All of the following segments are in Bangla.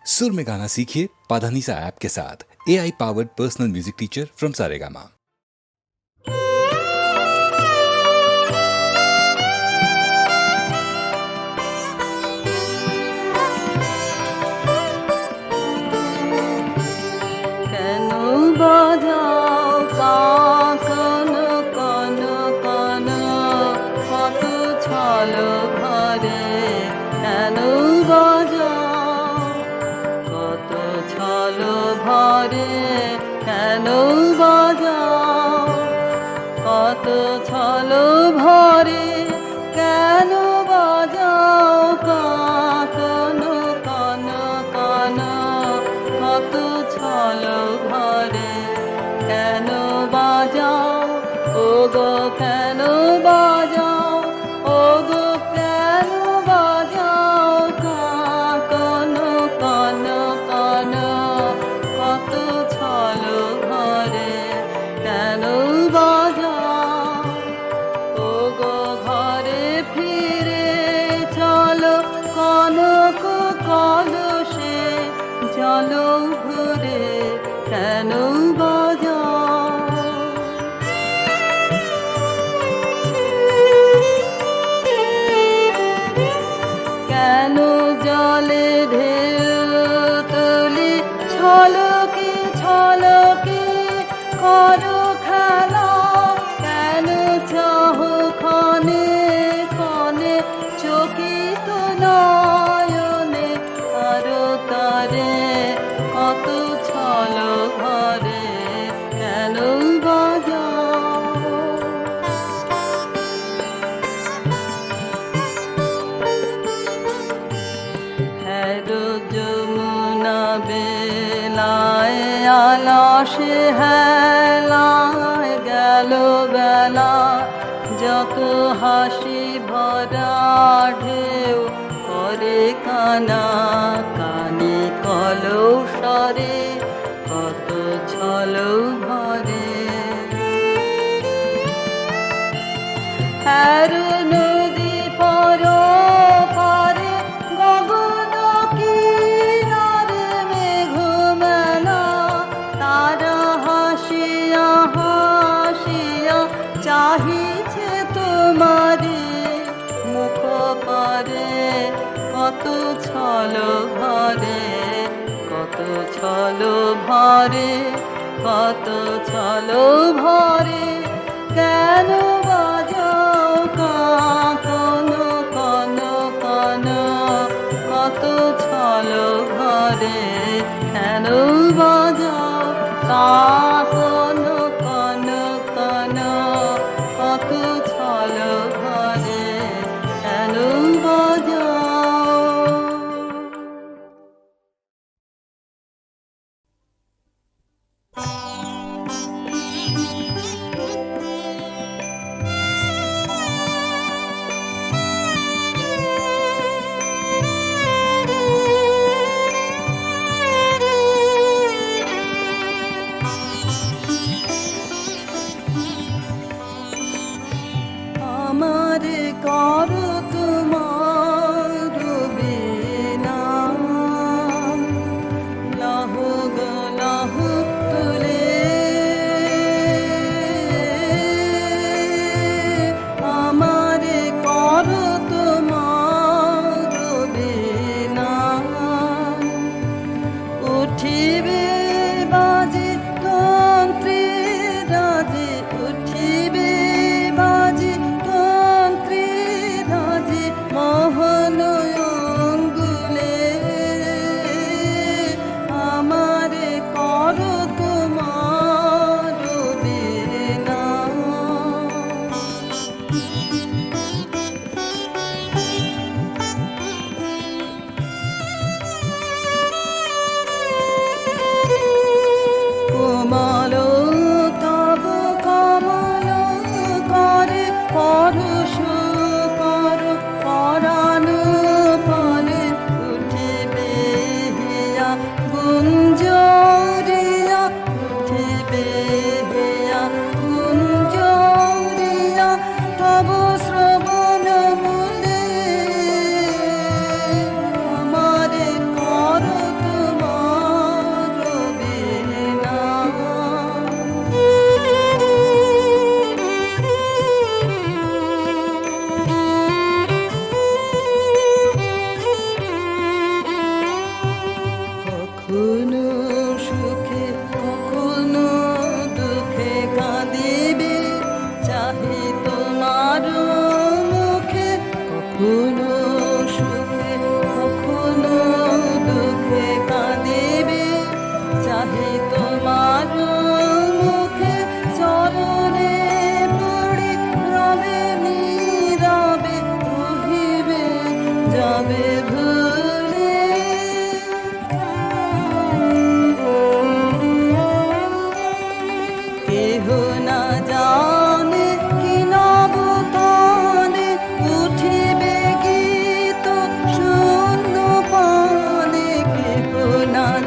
सुर में गाना सीखिए पाधानीसा ऐप के साथ। AI powered personal music teacher from Saregama. যত হাসি ভরা ঢেউ করে কানা কানে কলসরে কত ছল ভরে হ্যার নদী পর পারে গগন কিনারে মেঘ মেলা তারা হাসিয়া হাসিয়া চাহিছে তোমারে মুখ পারে কত ছল ভরে কত ছল ভরে কত ছল ভরে কেন বাজাও কান কান কান কত ছল ভরে কেন বাজাও কান কান কান কত ছল ভরে কেন বাজাও।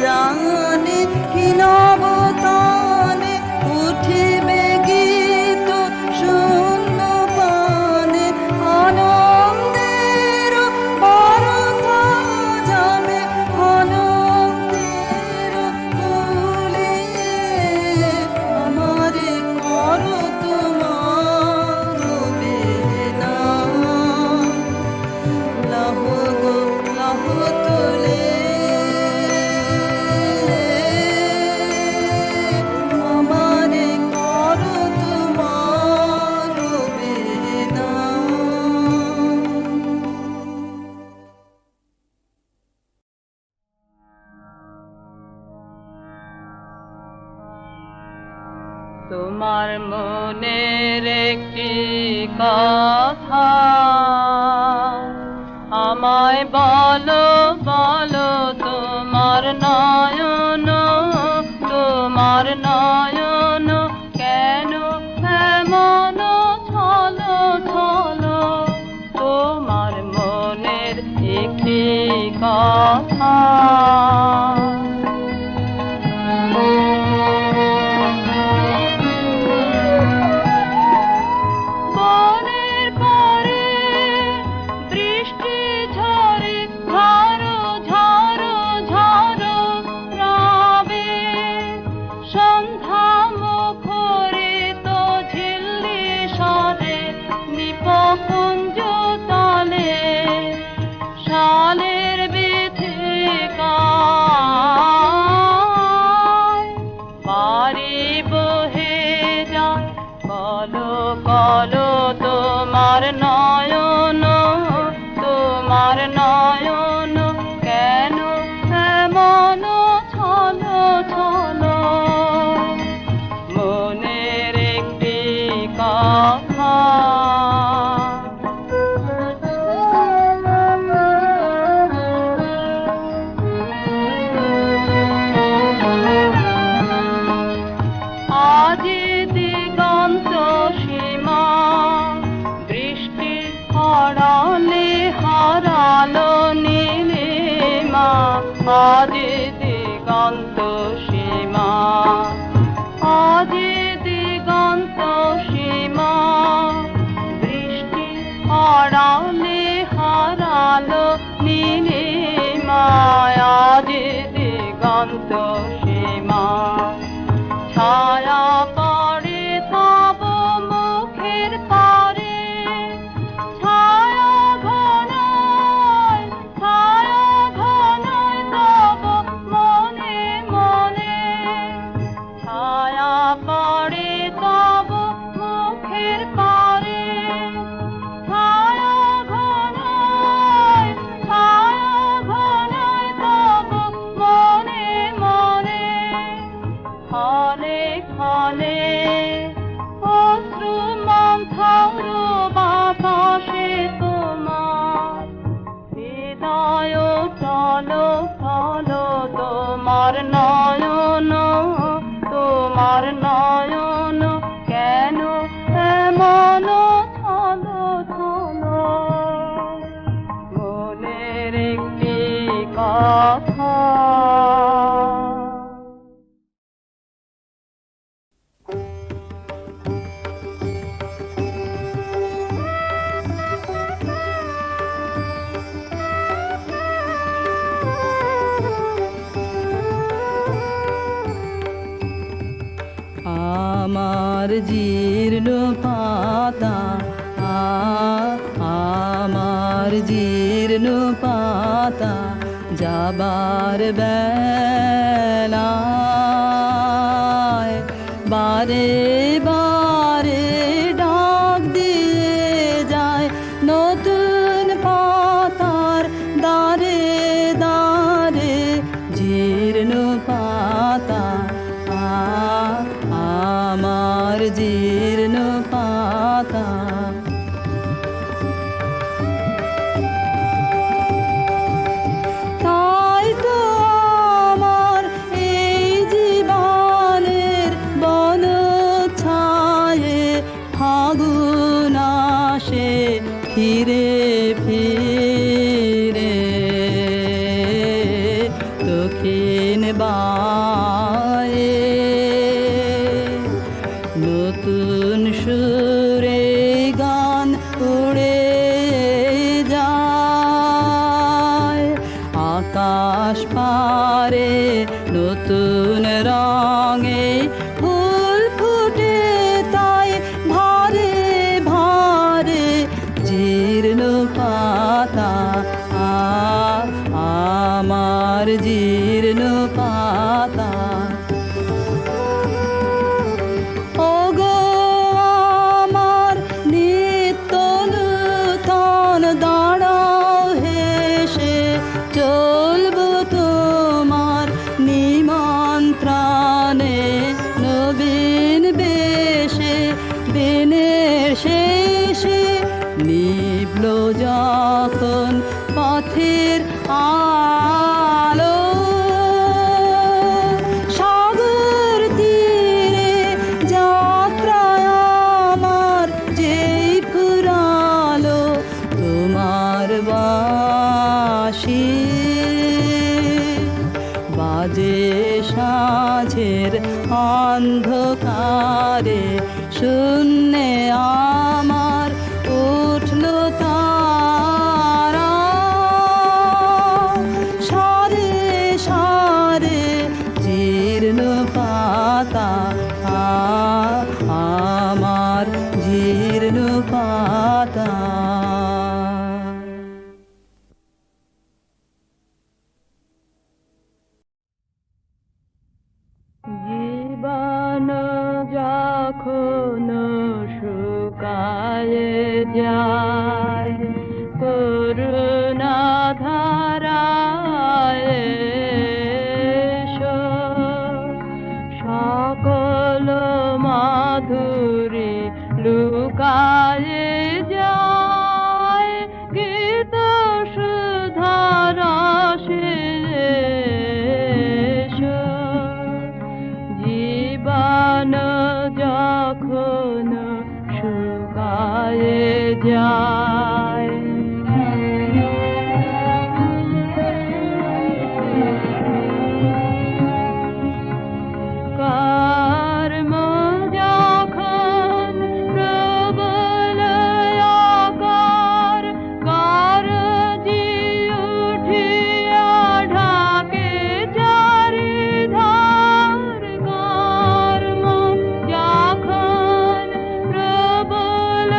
জানে কি নবতানে উঠিবে গীত শূন্য পানে আনন্দের পরত যাবে আনন্দের কুলে আমারে করো তোমার বেদনা লাহ গো লাহ তোলে আমারে করো তোমার বেদনা। তোমার মনের একটি কথা আমায় বলো বলো তোমার নয়ন কেন এমন ছলো ছলো তোমার মনের একটি কথা বনের পরে বৃষ্টি ঝরে ঝড়ো ঝড়ো ঝড়ো রবে সন্ধ্যা মুখরিত ঝিল্লি স্বরে নিপকুঞ্জ তলে শালের বিথিকায় বাড়ি বহে যায় কলো কলো তোমার নয়ন কেন এমন ছলো ছলো মনের একটি কথা আজ দিগন্ত সীমা বৃষ্টি হরালে হারালো নীলিমা আজ দিগন্ত সীমা আজ দিগন্ত সীমা বৃষ্টি হরালে হারালো নীলিমা আজ দিগন্ত সীমা ছায়া পড়ে তব মুখের পারে ছায়া ঘনায় তব মনে মনে ছায়া পড়ে তব মুখের পারে ছায়া ঘনায় তব মনে মনে ক্ষণে ক্ষণে অশ্রু মন্থর বাতাসে তোমার হৃদয় চলো চলো তোমার নয়ন কেন এমন ছলো ছলো মনের একটি কথা আমার জীর্ণ পাতা আমার জীর্ণ পাতা যাবার বেলায় বারে বারে ডাক দিয়ে যায় নতুন পাতার দারে দারে জীর্ণ পাতা আমার জীর্ণ পাতা তাই তো আমার এই জীবনের বন দক্ষিণ বায়ে নতুন সুরে গান উড়ে যায় আকাশ পারে নতুন রঙে ফুল ফুটে তাই ভারে ভারে জীর্ণ পাতা আমার জীর্ণ পাতা ওগো আমার নিত্য নূতন দাঁড়াও হেসে চলবো তোমার নিমন্ত্রণে নবীন বেশে দিনের শেষে নিভল যখন পথের আলো সাগর তীরে যাত্রায় আমার যেই ফুরালো তোমার বাঁশি বাজে সাঁঝের অন্ধকারে শূন্যে আমার উঠল তারা সারে সারে জীর্ণ পাতা আমার জীর্ণ পাতা জীবন যখন শুকায় যায় করুণা ধারায় এসো, সকল মাধুরী লুকায় যায় গীত সুধার জীবন যখন শুকায় যায় কর্ম যখন প্রবল আকার গরজি উঠিয়া ঢাকে চারিধার কর্ম যখন প্রবল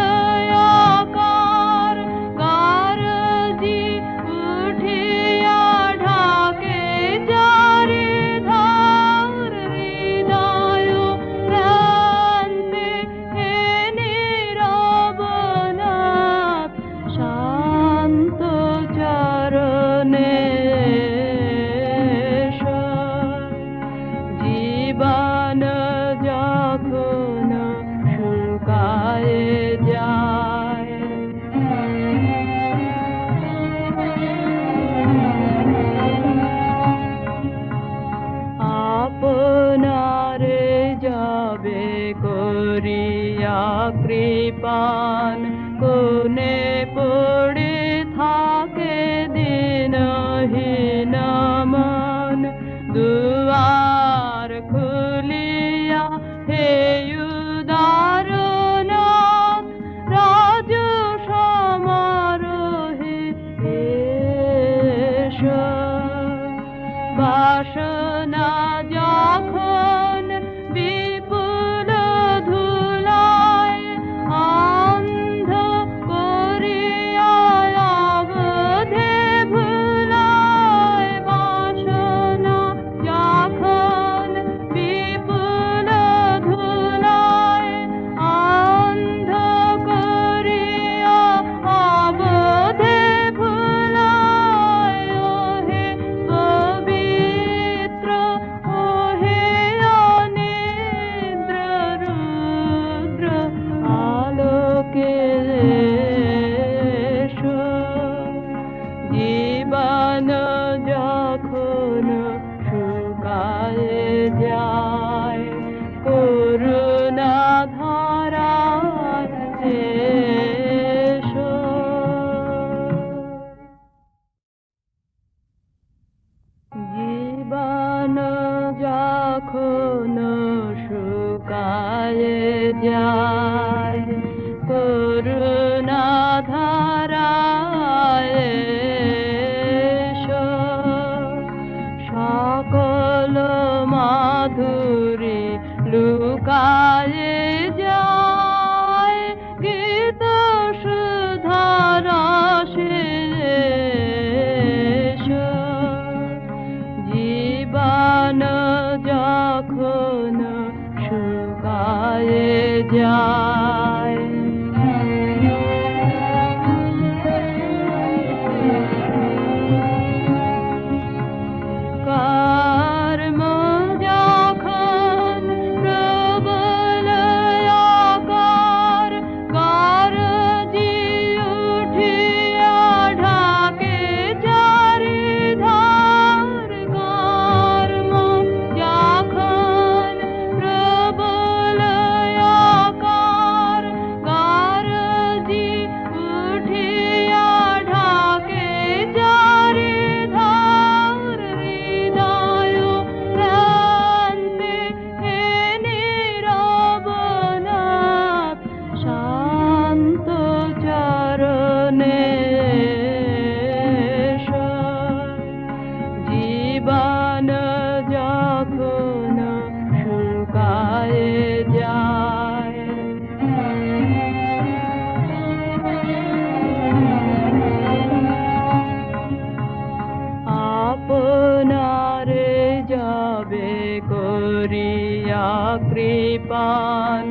আকার গরজি উঠিয়া ঢাকে চারিধার হৃদয় প্রান্তে হে নীরবনাথ শান্ত চরণে এসো, জীবন যখন শুকায় যায় আপনারে যাবে করিয়া কৃপান কোনে পড়ে থাকে দিনহীন মন দুয়ার খুলিয়া হে উদারনাথ রাজ সমারোহে এসো, বাসনা যখন বিপুল ধুলায় অন্ধ করিয়া অবধে ভুলায় বাসনা যখন বিপুল ধুলায় অন্ধ করিয়া অবধে ভুলায় ওহে পবিত্র ওহে মাধুরী লুকায়ে যায় গীত সুধার শেষ জীবন যখন শুকায়ে যায় কর্ম যখন প্রবল আকার গরজি উঠিয়া ঢাকে চারিধার কর্ম যখন প্রবল আকার গরজি উঠিয়া ঢাকে চারিধার হৃদয় প্রান্তে হে নীরবনাথ শান্ত চরণে জীবন যখন শুকায়ে যায় আপনারে যাবে করিয়া কৃপান